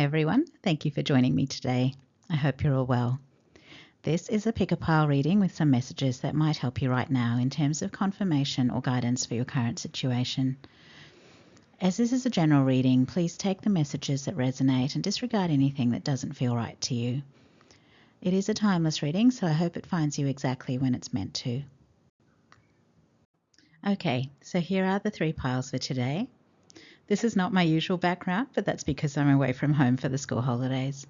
Hi everyone, thank you for joining me today. I hope you're all well. This is a pick a pile reading with some messages that might help you right now in terms of confirmation or guidance for your current situation. As this is a general reading, please take the messages that resonate and disregard anything that doesn't feel right to you. It is a timeless reading, so I hope it finds you exactly when it's meant to. Okay, so here are the 3 piles for today. This is not my usual background, but that's because I'm away from home for the school holidays.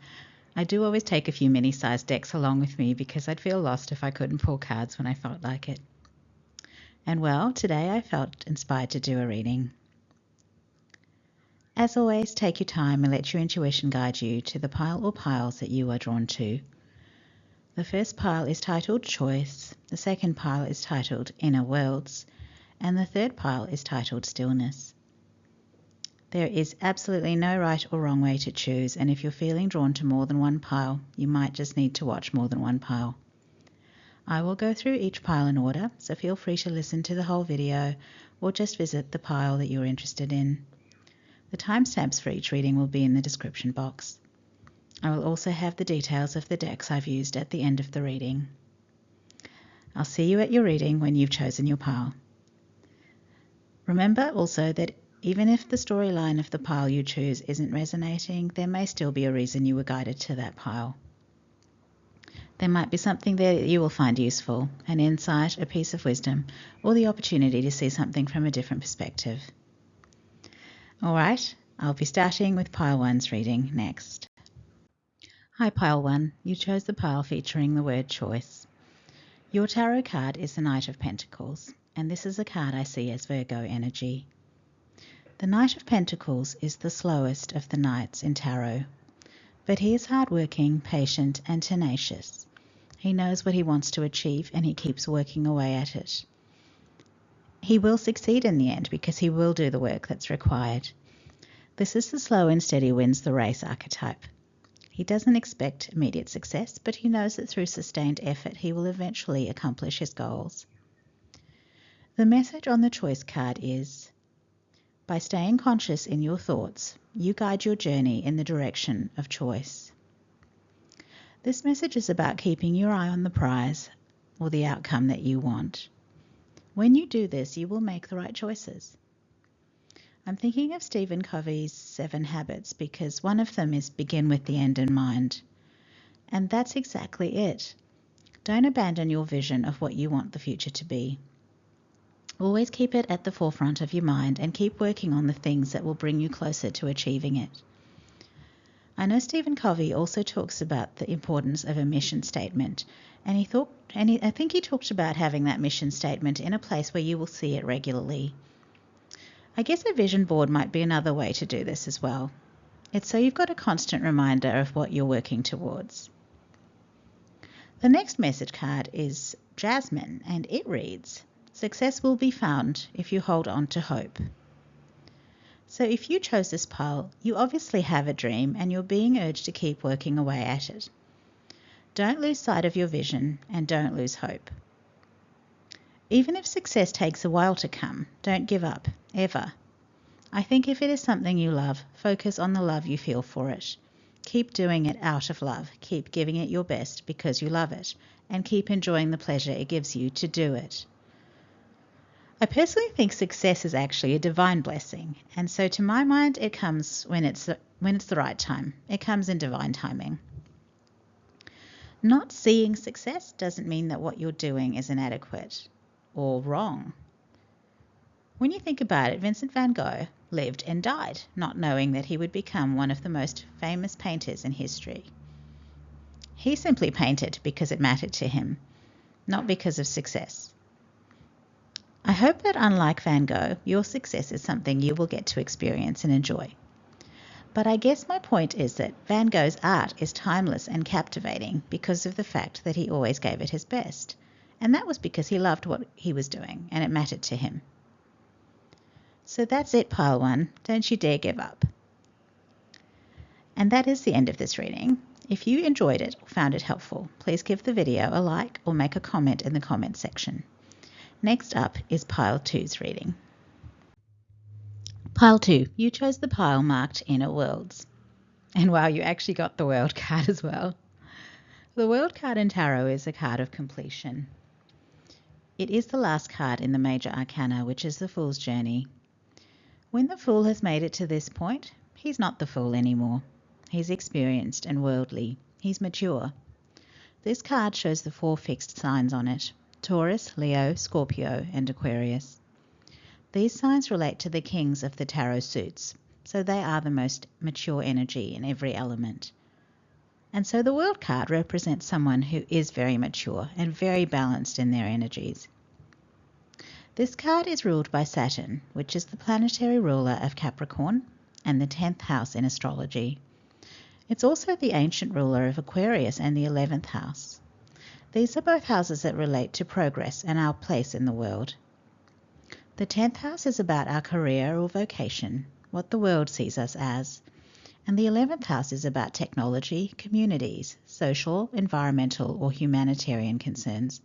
I do always take a few mini-sized decks along with me because I'd feel lost if I couldn't pull cards when I felt like it. And well, today I felt inspired to do a reading. As always, take your time and let your intuition guide you to the pile or piles that you are drawn to. The first pile is titled Choice, the second pile is titled Inner Worlds, and the third pile is titled Stillness. There is absolutely no right or wrong way to choose, and if you're feeling drawn to more than one pile, you might just need to watch more than one pile. I will go through each pile in order, so feel free to listen to the whole video or just visit the pile that you're interested in. The timestamps for each reading will be in the description box. I will also have the details of the decks I've used at the end of the reading. I'll see you at your reading when you've chosen your pile. Remember also that even if the storyline of the pile you choose isn't resonating, there may still be a reason you were guided to that pile. There might be something there that you will find useful, an insight, a piece of wisdom, or the opportunity to see something from a different perspective. All right, I'll be starting with pile 1's reading next. Hi pile 1, you chose the pile featuring the word choice. Your tarot card is the Knight of Pentacles, and this is a card I see as Virgo energy. The Knight of Pentacles is the slowest of the knights in tarot, but he is hardworking, patient, and tenacious. He knows what he wants to achieve and he keeps working away at it. He will succeed in the end because he will do the work that's required. This is the slow and steady wins the race archetype. He doesn't expect immediate success, but he knows that through sustained effort he will eventually accomplish his goals. The message on the choice card is, by staying conscious in your thoughts, you guide your journey in the direction of choice. This message is about keeping your eye on the prize or the outcome that you want. When you do this, you will make the right choices. I'm thinking of Stephen Covey's 7 Habits because one of them is begin with the end in mind. And that's exactly it. Don't abandon your vision of what you want the future to be. Always keep it at the forefront of your mind and keep working on the things that will bring you closer to achieving it. I know Stephen Covey also talks about the importance of a mission statement, and I think he talked about having that mission statement in a place where you will see it regularly. I guess a vision board might be another way to do this as well. It's so you've got a constant reminder of what you're working towards. The next message card is Jasmine, and it reads, success will be found if you hold on to hope. So if you chose this pile, you obviously have a dream and you're being urged to keep working away at it. Don't lose sight of your vision and don't lose hope. Even if success takes a while to come, don't give up, ever. I think if it is something you love, focus on the love you feel for it. Keep doing it out of love. Keep giving it your best because you love it, and keep enjoying the pleasure it gives you to do it. I personally think success is actually a divine blessing, and so to my mind it comes when it's the right time. It comes in divine timing. Not seeing success doesn't mean that what you're doing is inadequate or wrong. When you think about it, Vincent van Gogh lived and died not knowing that he would become one of the most famous painters in history. He simply painted because it mattered to him, not because of success. I hope that unlike Van Gogh, your success is something you will get to experience and enjoy. But I guess my point is that Van Gogh's art is timeless and captivating because of the fact that he always gave it his best. And that was because he loved what he was doing and it mattered to him. So that's it, pile 1. Don't you dare give up. And that is the end of this reading. If you enjoyed it or found it helpful, please give the video a like or make a comment in the comment section. Next up is pile 2's reading. Pile 2, you chose the pile marked Inner Worlds. And wow, you actually got the World card as well. The World card in Tarot is a card of completion. It is the last card in the major arcana, which is the Fool's journey. When the Fool has made it to this point, he's not the Fool anymore. He's experienced and worldly. He's mature. This card shows the 4 fixed signs on it: Taurus, Leo, Scorpio, and Aquarius. These signs relate to the kings of the tarot suits, so they are the most mature energy in every element. And so the World card represents someone who is very mature and very balanced in their energies. This card is ruled by Saturn, which is the planetary ruler of Capricorn and the 10th house in astrology. It's also the ancient ruler of Aquarius and the 11th house. These are both houses that relate to progress and our place in the world. The 10th house is about our career or vocation, what the world sees us as. And the 11th house is about technology, communities, social, environmental, or humanitarian concerns.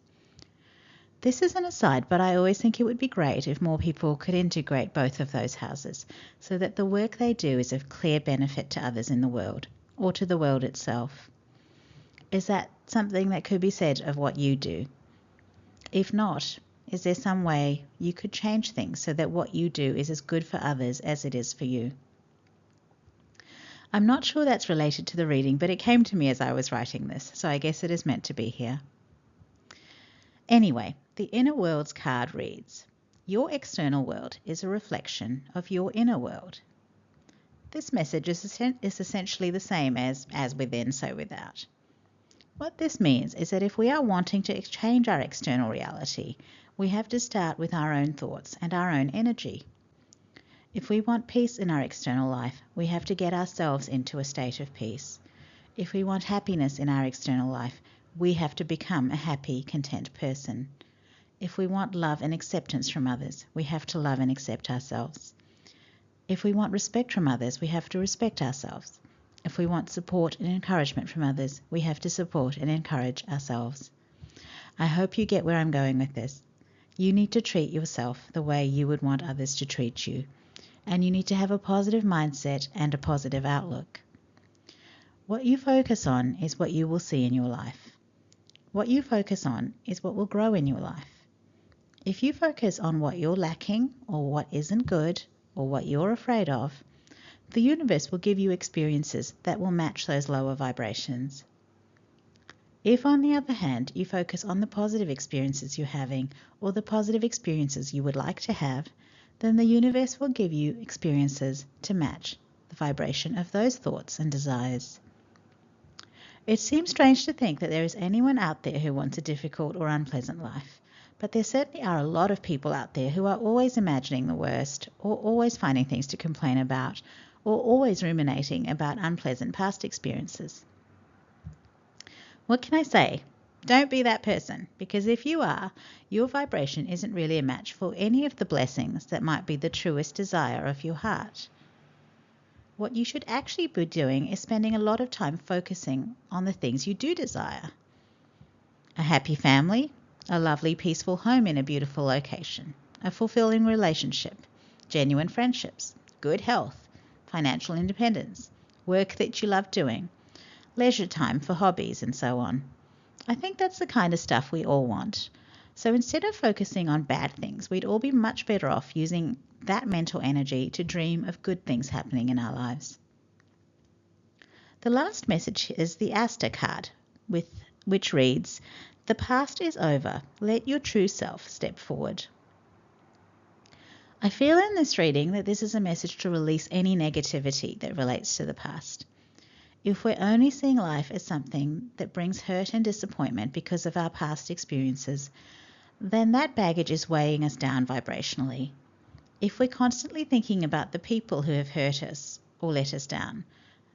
This is an aside, but I always think it would be great if more people could integrate both of those houses so that the work they do is of clear benefit to others in the world, or to the world itself. Is that something that could be said of what you do? If not, is there some way you could change things so that what you do is as good for others as it is for you? I'm not sure that's related to the reading, but it came to me as I was writing this, so I guess it is meant to be here. Anyway, the Inner Worlds card reads, your external world is a reflection of your inner world. This message is essentially the same as within, so without. What this means is that if we are wanting to change our external reality, we have to start with our own thoughts and our own energy. If we want peace in our external life, we have to get ourselves into a state of peace. If we want happiness in our external life, we have to become a happy, content person. If we want love and acceptance from others, we have to love and accept ourselves. If we want respect from others, we have to respect ourselves. If we want support and encouragement from others, we have to support and encourage ourselves. I hope you get where I'm going with this. You need to treat yourself the way you would want others to treat you. And you need to have a positive mindset and a positive outlook. What you focus on is what you will see in your life. What you focus on is what will grow in your life. If you focus on what you're lacking or what isn't good or what you're afraid of, the universe will give you experiences that will match those lower vibrations. If, on the other hand, you focus on the positive experiences you're having or the positive experiences you would like to have, then the universe will give you experiences to match the vibration of those thoughts and desires. It seems strange to think that there is anyone out there who wants a difficult or unpleasant life, but there certainly are a lot of people out there who are always imagining the worst, or always finding things to complain about, or always ruminating about unpleasant past experiences. What can I say? Don't be that person, because if you are, your vibration isn't really a match for any of the blessings that might be the truest desire of your heart. What you should actually be doing is spending a lot of time focusing on the things you do desire. A happy family, a lovely peaceful home in a beautiful location, a fulfilling relationship, genuine friendships, good health, financial independence, work that you love doing, leisure time for hobbies, and so on. I think that's the kind of stuff we all want. So instead of focusing on bad things, we'd all be much better off using that mental energy to dream of good things happening in our lives. The last message is the Asta card, which reads, the past is over. Let your true self step forward. I feel in this reading that this is a message to release any negativity that relates to the past. If we're only seeing life as something that brings hurt and disappointment because of our past experiences, then that baggage is weighing us down vibrationally. If we're constantly thinking about the people who have hurt us or let us down,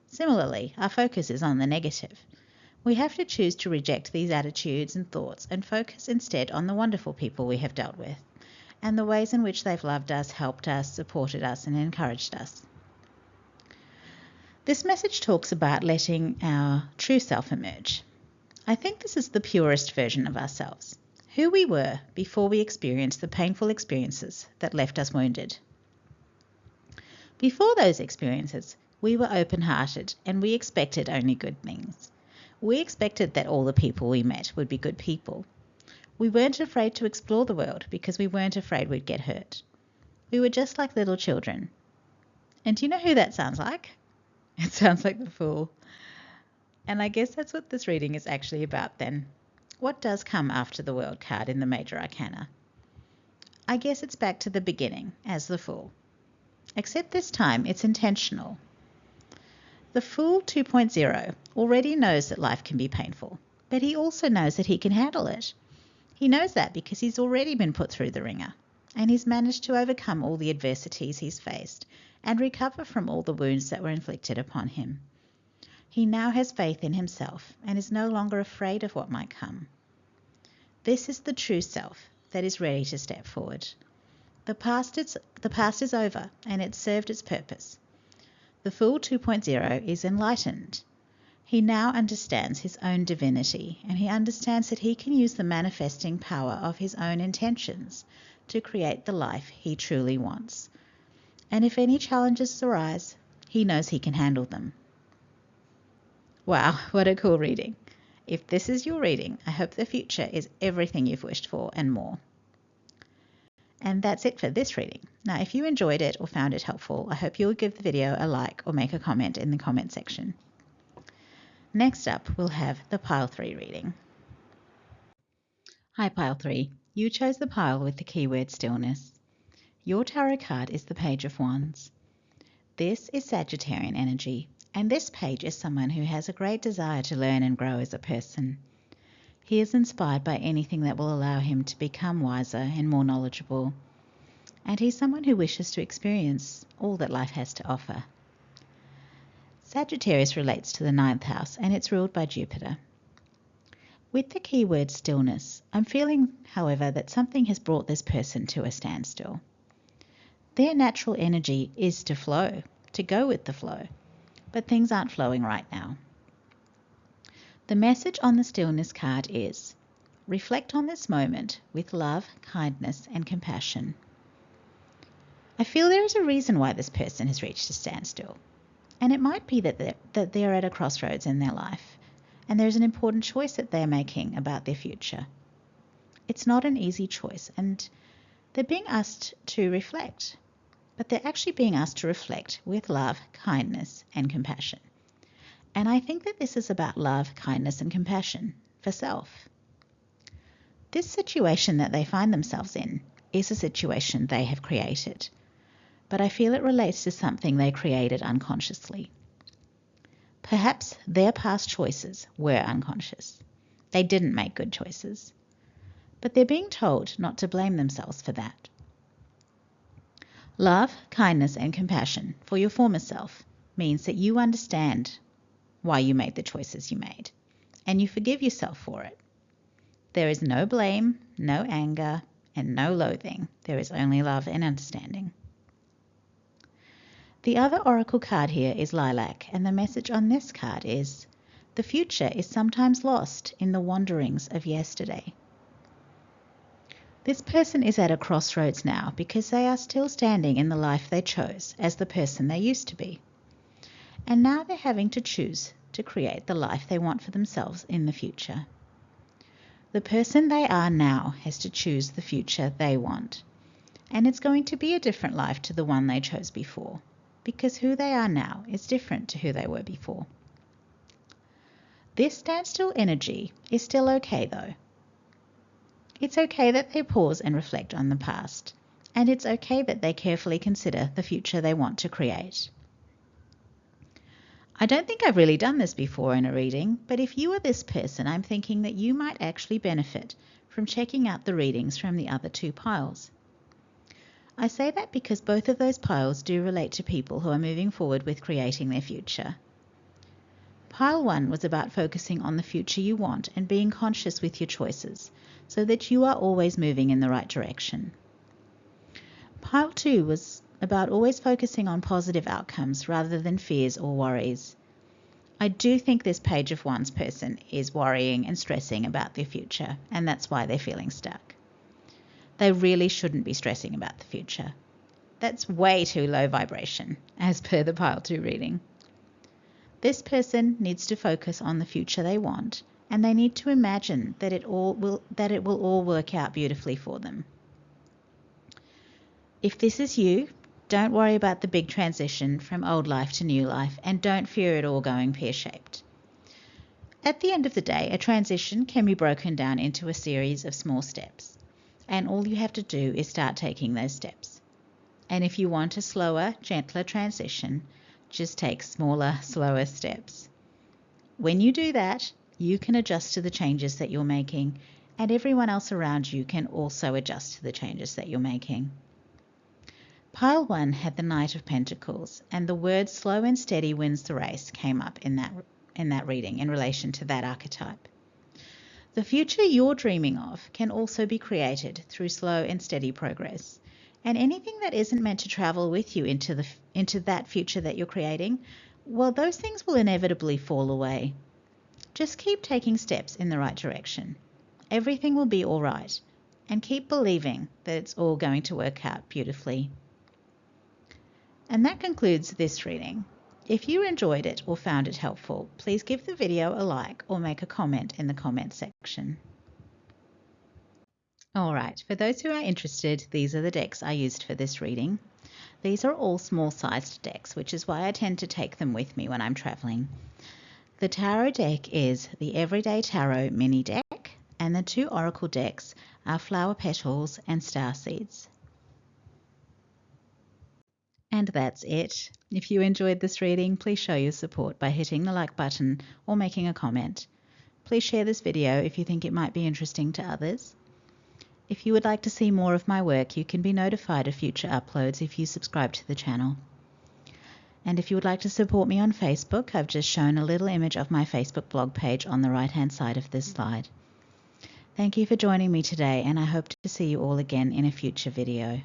similarly, our focus is on the negative. We have to choose to reject these attitudes and thoughts and focus instead on the wonderful people we have dealt with and the ways in which they've loved us, helped us, supported us, and encouraged us. This message talks about letting our true self emerge. I think this is the purest version of ourselves, who we were before we experienced the painful experiences that left us wounded. Before those experiences, We were open-hearted and we expected only good things. We expected that all the people we met would be good people. We weren't afraid to explore the world because we weren't afraid we'd get hurt. We were just like little children. And do you know who that sounds like? It sounds like the Fool. And I guess that's what this reading is actually about then. What does come after the World card in the Major Arcana? I guess it's back to the beginning, as the Fool. Except this time it's intentional. The Fool 2.0 already knows that life can be painful, but he also knows that he can handle it. He knows that because he's already been put through the ringer, and he's managed to overcome all the adversities he's faced and recover from all the wounds that were inflicted upon him. He now has faith in himself and is no longer afraid of what might come. This is the true self that is ready to step forward. The past is over and it's served its purpose. The Fool 2.0 is enlightened. He now understands his own divinity, and he understands that he can use the manifesting power of his own intentions to create the life he truly wants. And if any challenges arise, he knows he can handle them. Wow, what a cool reading. If this is your reading, I hope the future is everything you've wished for and more. And that's it for this reading. Now, if you enjoyed it or found it helpful, I hope you'll give the video a like or make a comment in the comment section. Next up, we'll have the Pile 3 reading. Hi Pile 3, you chose the pile with the keyword Stillness. Your tarot card is the Page of Wands. This is Sagittarian energy, and this page is someone who has a great desire to learn and grow as a person. He is inspired by anything that will allow him to become wiser and more knowledgeable, and he's someone who wishes to experience all that life has to offer. Sagittarius relates to the 9th house, and it's ruled by Jupiter. With the keyword Stillness, I'm feeling, however, that something has brought this person to a standstill. Their natural energy is to flow, to go with the flow, but things aren't flowing right now. The message on the Stillness card is, reflect on this moment with love, kindness, and compassion. I feel there is a reason why this person has reached a standstill, and it might be that they're at a crossroads in their life, and there's an important choice that they're making about their future. It's not an easy choice, and they're being asked to reflect, but they're actually being asked to reflect with love, kindness, and compassion. And I think that this is about love, kindness, and compassion for self. This situation that they find themselves in is a situation they have created, but I feel it relates to something they created unconsciously. Perhaps their past choices were unconscious. They didn't make good choices, but they're being told not to blame themselves for that. Love, kindness, and compassion for your former self means that you understand why you made the choices you made, and you forgive yourself for it. There is no blame, no anger, and no loathing. There is only love and understanding. The other oracle card here is Lilac, and the message on this card is, the future is sometimes lost in the wanderings of yesterday. This person is at a crossroads now because they are still standing in the life they chose as the person they used to be. And now they're having to choose to create the life they want for themselves in the future. The person they are now has to choose the future they want. And it's going to be a different life to the one they chose before, because who they are now is different to who they were before. This standstill energy is still okay though. It's okay that they pause and reflect on the past, and it's okay that they carefully consider the future they want to create. I don't think I've really done this before in a reading, but if you are this person, I'm thinking that you might actually benefit from checking out the readings from the other two piles. I say that because both of those piles do relate to people who are moving forward with creating their future. Pile 1 was about focusing on the future you want and being conscious with your choices so that you are always moving in the right direction. Pile 2 was about always focusing on positive outcomes rather than fears or worries. I do think this Page of Wands person is worrying and stressing about their future, and that's why they're feeling stuck. They really shouldn't be stressing about the future. That's way too low vibration, as per the Pile 2 reading. This person needs to focus on the future they want, and they need to imagine that it will all work out beautifully for them. If this is you, don't worry about the big transition from old life to new life, and don't fear it all going pear-shaped. At the end of the day, a transition can be broken down into a series of small steps, and all you have to do is start taking those steps. And if you want a slower, gentler transition, just take smaller, slower steps. When you do that, you can adjust to the changes that you're making, and everyone else around you can also adjust to the changes that you're making. Pile 1 had the Knight of Pentacles, and the word slow and steady wins the race came up in that reading in relation to that archetype. The future you're dreaming of can also be created through slow and steady progress. And anything that isn't meant to travel with you into that future that you're creating, well, those things will inevitably fall away. Just keep taking steps in the right direction. Everything will be all right, and keep believing that it's all going to work out beautifully. And that concludes this reading. If you enjoyed it or found it helpful, please give the video a like or make a comment in the comment section. Alright, for those who are interested, these are the decks I used for this reading. These are all small-sized decks, which is why I tend to take them with me when I'm traveling. The tarot deck is the Everyday Tarot mini deck, and the 2 oracle decks are Flower Petals and Star Seeds. And that's it. If you enjoyed this reading, please show your support by hitting the like button or making a comment. Please share this video if you think it might be interesting to others. If you would like to see more of my work, you can be notified of future uploads if you subscribe to the channel. And if you would like to support me on Facebook, I've just shown a little image of my Facebook blog page on the right-hand side of this slide. Thank you for joining me today, and I hope to see you all again in a future video.